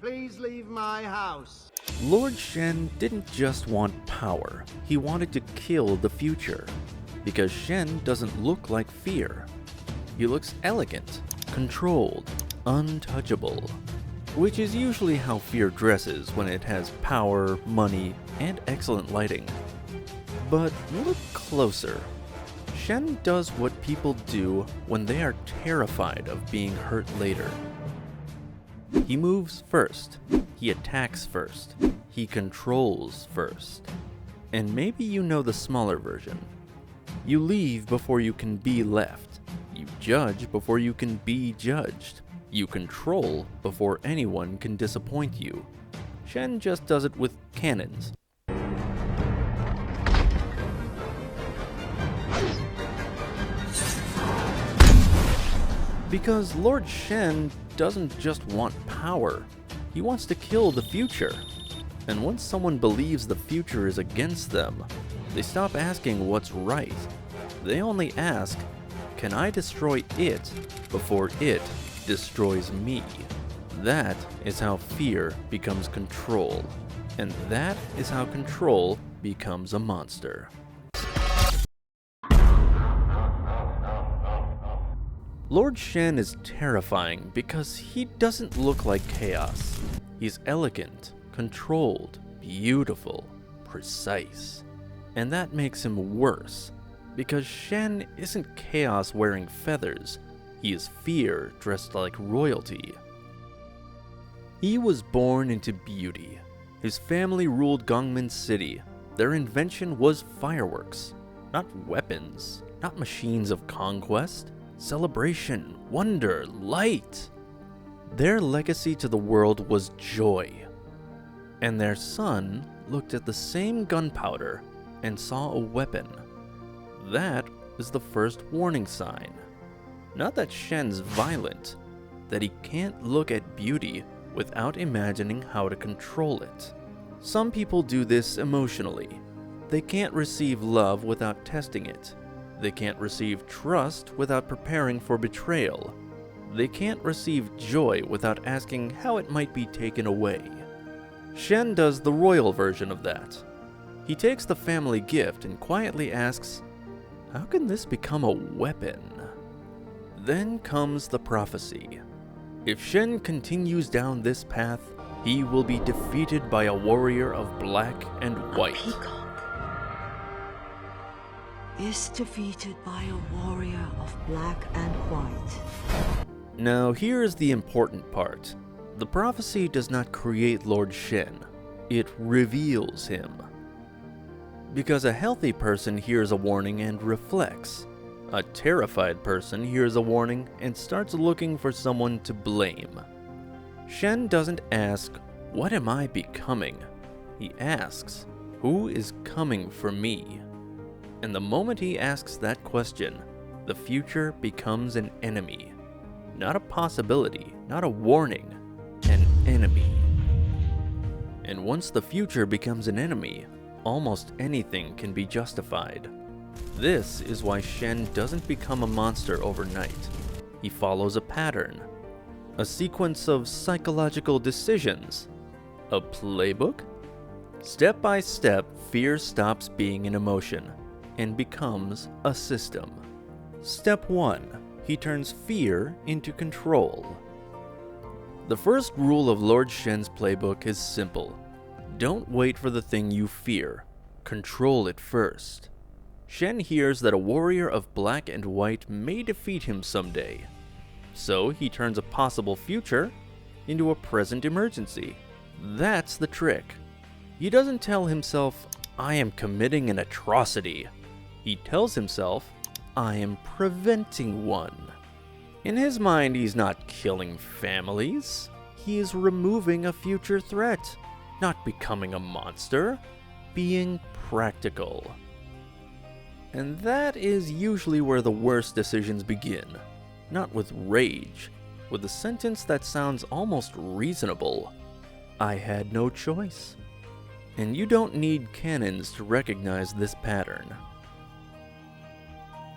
Please leave my house. Lord Shen didn't just want power, he wanted to kill the future. Because Shen doesn't look like fear. He looks elegant, controlled, untouchable. Which is usually how fear dresses when it has power, money, and excellent lighting. But look closer. Shen does what people do when they are terrified of being hurt later. He moves first. He attacks first. He controls first. And maybe you know the smaller version. You leave before you can be left. You judge before you can be judged. You control before anyone can disappoint you. Shen just does it with cannons. Because Lord Shen doesn't just want power, he wants to kill the future. And once someone believes the future is against them, they stop asking what's right. They only ask, can I destroy it before it destroys me? That is how fear becomes control. And that is how control becomes a monster. Lord Shen is terrifying because he doesn't look like chaos. He's elegant, controlled, beautiful, precise. And that makes him worse, because Shen isn't chaos wearing feathers, he is fear dressed like royalty. He was born into beauty. His family ruled Gongmin City. Their invention was fireworks, not weapons, not machines of conquest. Celebration, wonder, light. Their legacy to the world was joy. And their son looked at the same gunpowder and saw a weapon. That is the first warning sign. Not that Shen's violent, that he can't look at beauty without imagining how to control it. Some people do this emotionally. They can't receive love without testing it. They can't receive trust without preparing for betrayal. They can't receive joy without asking how it might be taken away. Shen does the royal version of that. He takes the family gift and quietly asks, how can this become a weapon? Then comes the prophecy. If Shen continues down this path, he will be defeated by a warrior of black and white. Is defeated by a warrior of black and white. Now here is the important part. The prophecy does not create Lord Shen, it reveals him. Because a healthy person hears a warning and reflects. A terrified person hears a warning and starts looking for someone to blame. Shen doesn't ask, what am I becoming? He asks, who is coming for me? And the moment he asks that question, the future becomes an enemy. Not a possibility, not a warning, an enemy. And once the future becomes an enemy, almost anything can be justified. This is why Shen doesn't become a monster overnight. He follows a pattern, a sequence of psychological decisions, a playbook. Step by step, fear stops being an emotion and becomes a system. Step 1. He turns fear into control. The first rule of Lord Shen's playbook is simple. Don't wait for the thing you fear. Control it first. Shen hears that a warrior of black and white may defeat him someday. So he turns a possible future into a present emergency. That's the trick. He doesn't tell himself, I am committing an atrocity. He tells himself, I am preventing one. In his mind, he's not killing families. He is removing a future threat, not becoming a monster, being practical. And that is usually where the worst decisions begin. Not with rage, with a sentence that sounds almost reasonable. I had no choice. And you don't need cannons to recognize this pattern.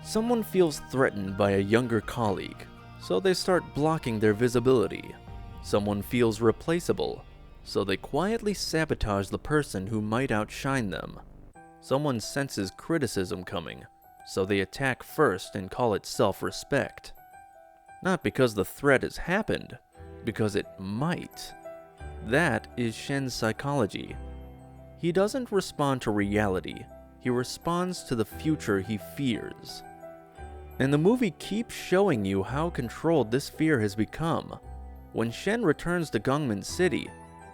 Someone feels threatened by a younger colleague, so they start blocking their visibility. Someone feels replaceable, so they quietly sabotage the person who might outshine them. Someone senses criticism coming, so they attack first and call it self-respect. Not because the threat has happened, because it might. That is Shen's psychology. He doesn't respond to reality, he responds to the future he fears. And the movie keeps showing you how controlled this fear has become. When Shen returns to Gungman City,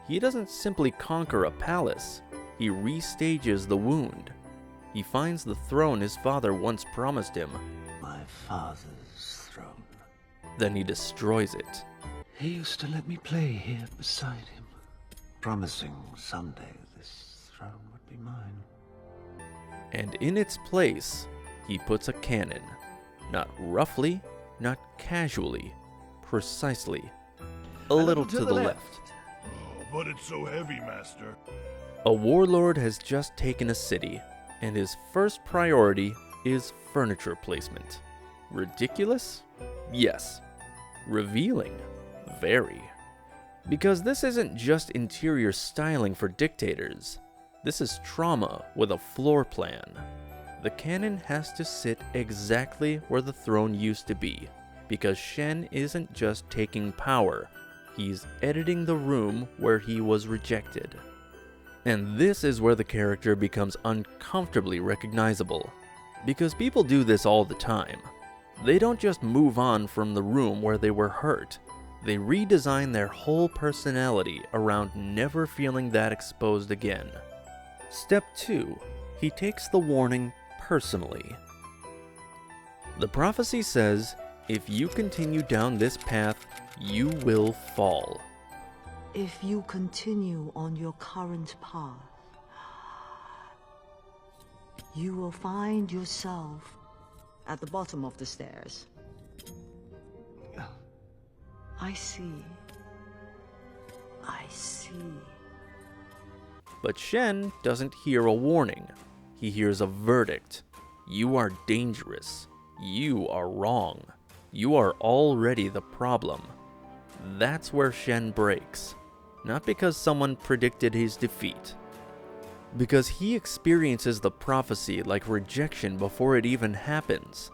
he doesn't simply conquer a palace, he restages the wound. He finds the throne his father once promised him. My father's throne. Then he destroys it. He used to let me play here beside him, promising someday this throne would be mine. And in its place, he puts a cannon. Not roughly, not casually, precisely. A little to the left. Oh, but it's so heavy, Master. A warlord has just taken a city, and his first priority is furniture placement. Ridiculous? Yes. Revealing? Very. Because this isn't just interior styling for dictators. This is trauma with a floor plan. The cannon has to sit exactly where the throne used to be, because Shen isn't just taking power, he's editing the room where he was rejected. And this is where the character becomes uncomfortably recognizable, because people do this all the time. They don't just move on from the room where they were hurt, they redesign their whole personality around never feeling that exposed again. Step 2. He takes the warning personally. The prophecy says, if you continue down this path, you will fall. If you continue on your current path, you will find yourself at the bottom of the stairs. I see. I see. But Shen doesn't hear a warning. He hears a verdict. You are dangerous. You are wrong. You are already the problem. That's where Shen breaks. Not because someone predicted his defeat. Because he experiences the prophecy like rejection before it even happens.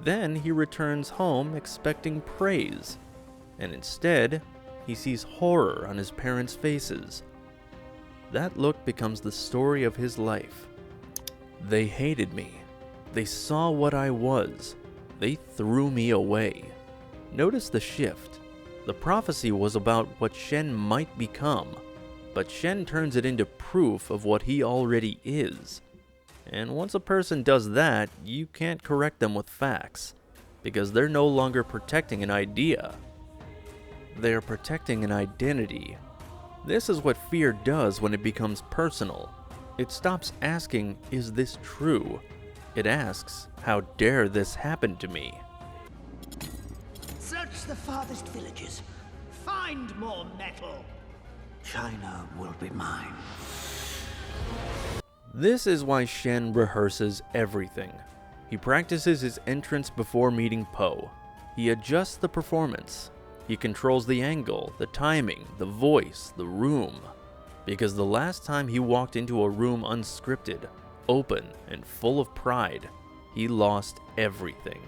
Then he returns home expecting praise. And instead, he sees horror on his parents' faces. That look becomes the story of his life. They hated me. They saw what I was. They threw me away. Notice the shift. The prophecy was about what Shen might become, but Shen turns it into proof of what he already is. And once a person does that, you can't correct them with facts, because they're no longer protecting an idea. They're protecting an identity. This is what fear does when it becomes personal. It stops asking, is this true? It asks, how dare this happen to me? Search the farthest villages. Find more metal. China will be mine. This is why Shen rehearses everything. He practices his entrance before meeting Po. He adjusts the performance. He controls the angle, the timing, the voice, the room. Because the last time he walked into a room unscripted, open, and full of pride, he lost everything.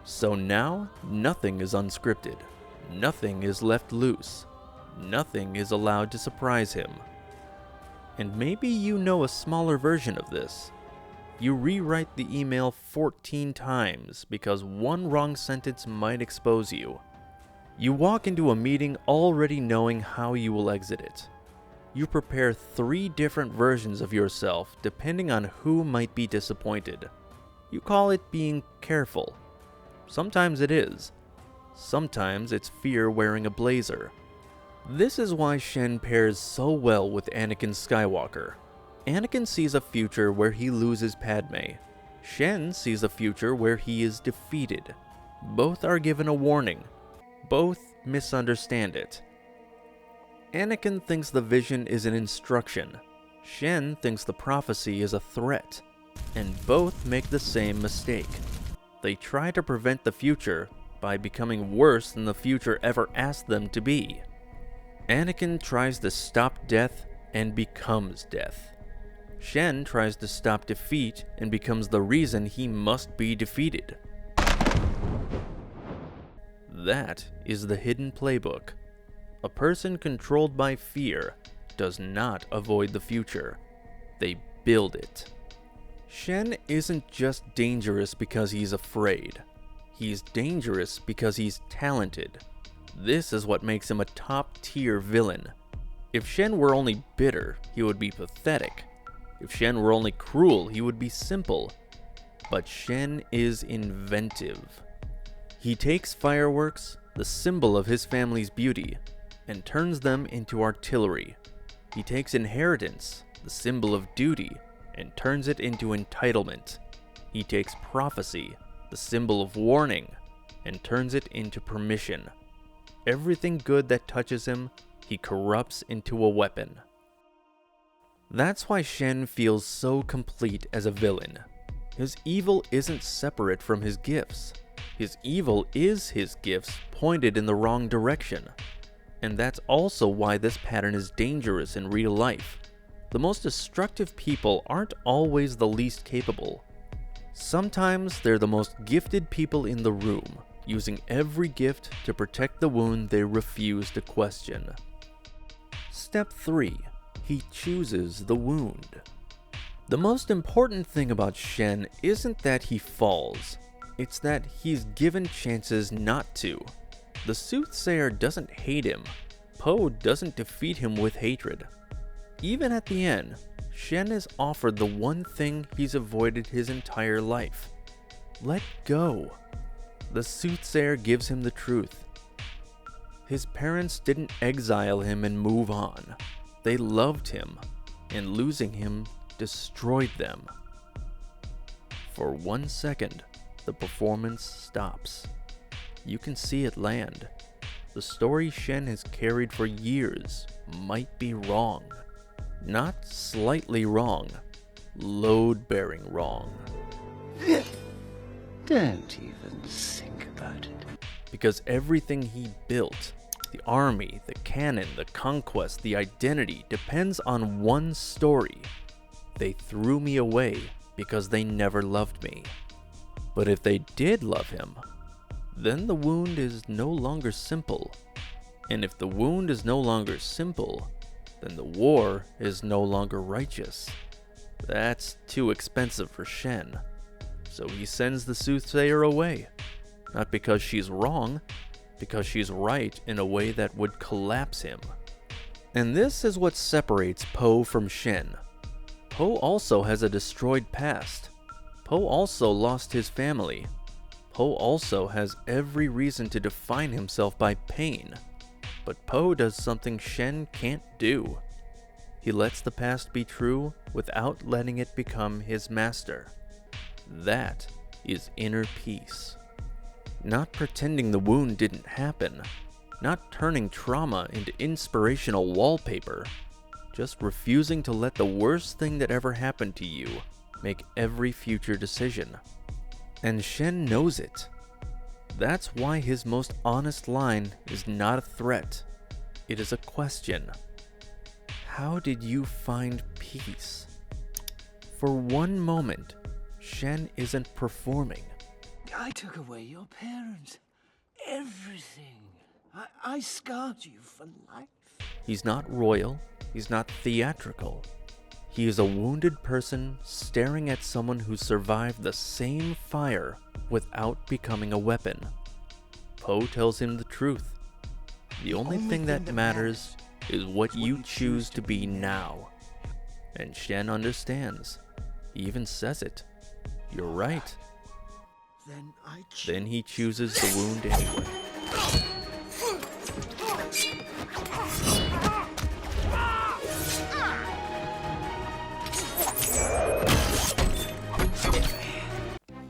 So now, nothing is unscripted. Nothing is left loose. Nothing is allowed to surprise him. And maybe you know a smaller version of this. You rewrite the email 14 times because one wrong sentence might expose you. You walk into a meeting already knowing how you will exit it. You prepare 3 different versions of yourself depending on who might be disappointed. You call it being careful. Sometimes it is. Sometimes it's fear wearing a blazer. This is why Shen pairs so well with Anakin Skywalker. Anakin sees a future where he loses Padme. Shen sees a future where he is defeated. Both are given a warning. Both misunderstand it. Anakin thinks the vision is an instruction. Shen thinks the prophecy is a threat. And both make the same mistake. They try to prevent the future, by becoming worse than the future ever asked them to be. Anakin tries to stop death and becomes death. Shen tries to stop defeat and becomes the reason he must be defeated. That is the Hidden Playbook. A person controlled by fear does not avoid the future. They build it. Shen isn't just dangerous because he's afraid. He's dangerous because he's talented. This is what makes him a top-tier villain. If Shen were only bitter, he would be pathetic. If Shen were only cruel, he would be simple. But Shen is inventive. He takes fireworks, the symbol of his family's beauty, and turns them into artillery. He takes inheritance, the symbol of duty, and turns it into entitlement. He takes prophecy, the symbol of warning, and turns it into permission. Everything good that touches him, he corrupts into a weapon. That's why Shen feels so complete as a villain. His evil isn't separate from his gifts. His evil is his gifts pointed in the wrong direction. And that's also why this pattern is dangerous in real life. The most destructive people aren't always the least capable. Sometimes they're the most gifted people in the room, using every gift to protect the wound they refuse to question. Step 3. He chooses the wound. The most important thing about Shen isn't that he falls, it's that he's given chances not to. The soothsayer doesn't hate him. Poe doesn't defeat him with hatred. Even at the end, Shen is offered the one thing he's avoided his entire life. Let go. The soothsayer gives him the truth. His parents didn't exile him and move on. They loved him, and losing him destroyed them. For 1 second, the performance stops. You can see it land. The story Shen has carried for years might be wrong. Not slightly wrong, load-bearing wrong. Don't even think about it. Because everything he built, the army, the cannon, the conquest, the identity, depends on one story. They threw me away because they never loved me. But if they did love him, then the wound is no longer simple. And if the wound is no longer simple, then the war is no longer righteous. That's too expensive for Shen. So he sends the soothsayer away. Not because she's wrong, because she's right in a way that would collapse him. And this is what separates Poe from Shen. Poe also has a destroyed past. Poe also lost his family. Poe also has every reason to define himself by pain. But Poe does something Shen can't do. He lets the past be true without letting it become his master. That is inner peace. Not pretending the wound didn't happen. Not turning trauma into inspirational wallpaper. Just refusing to let the worst thing that ever happened to you make every future decision. And Shen knows it. That's why his most honest line is not a threat. It is a question. How did you find peace? For one moment, Shen isn't performing. I took away your parents. Everything. I scarred you for life. He's not royal. He's not theatrical. He is a wounded person staring at someone who survived the same fire without becoming a weapon. Poe tells him the truth. The only thing that matters is what you choose to be now. And Shen understands. He even says it. You're right. Then he chooses the wound anyway.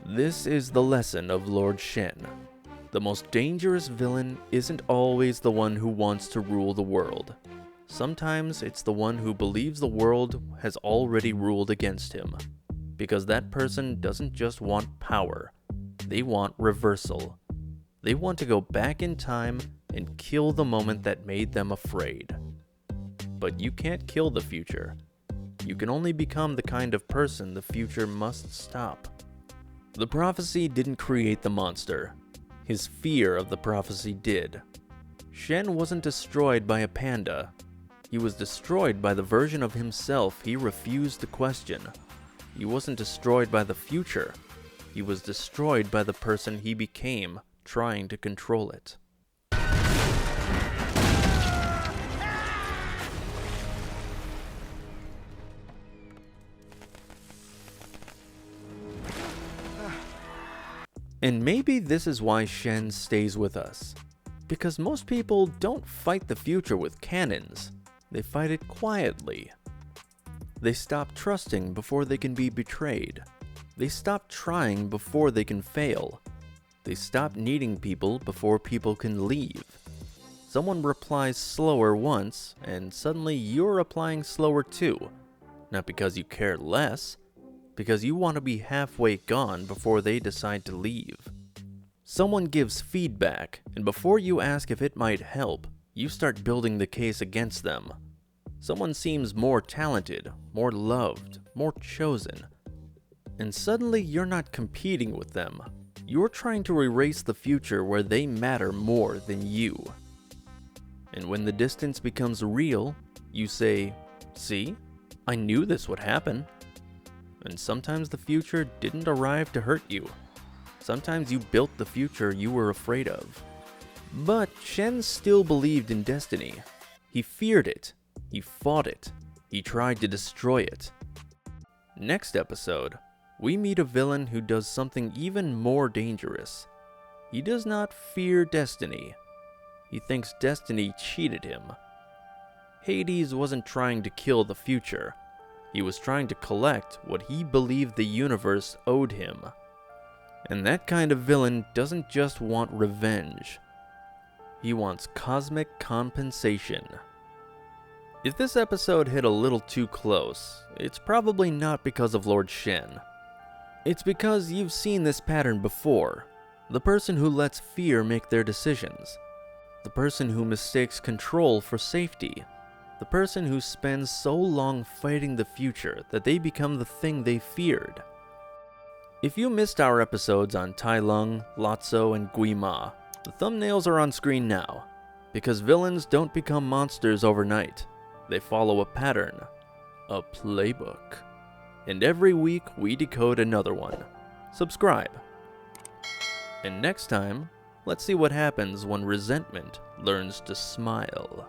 This is the lesson of Lord Shen. The most dangerous villain isn't always the one who wants to rule the world. Sometimes it's the one who believes the world has already ruled against him. Because that person doesn't just want power, they want reversal. They want to go back in time and kill the moment that made them afraid. But you can't kill the future. You can only become the kind of person the future must stop. The prophecy didn't create the monster. His fear of the prophecy did. Shen wasn't destroyed by a panda. He was destroyed by the version of himself he refused to question. He wasn't destroyed by the future. He was destroyed by the person he became, trying to control it. And maybe this is why Shen stays with us. Because most people don't fight the future with cannons. They fight it quietly. They stop trusting before they can be betrayed. They stop trying before they can fail. They stop needing people before people can leave. Someone replies slower once, and suddenly you're replying slower too. Not because you care less, because you want to be halfway gone before they decide to leave. Someone gives feedback, and before you ask if it might help, you start building the case against them. Someone seems more talented, more loved, more chosen. And suddenly you're not competing with them. You're trying to erase the future where they matter more than you. And when the distance becomes real, you say, "See? I knew this would happen." And sometimes the future didn't arrive to hurt you. Sometimes you built the future you were afraid of. But Shen still believed in destiny. He feared it. He fought it. He tried to destroy it. Next episode, we meet a villain who does something even more dangerous. He does not fear destiny. He thinks destiny cheated him. Hades wasn't trying to kill the future. He was trying to collect what he believed the universe owed him. And that kind of villain doesn't just want revenge. He wants cosmic compensation. If this episode hit a little too close, it's probably not because of Lord Shen. It's because you've seen this pattern before. The person who lets fear make their decisions. The person who mistakes control for safety. The person who spends so long fighting the future that they become the thing they feared. If you missed our episodes on Tai Lung, Lotso, and Guima, the thumbnails are on screen now. Because villains don't become monsters overnight. They follow a pattern, a playbook. And every week we decode another one. Subscribe. And next time, let's see what happens when resentment learns to smile.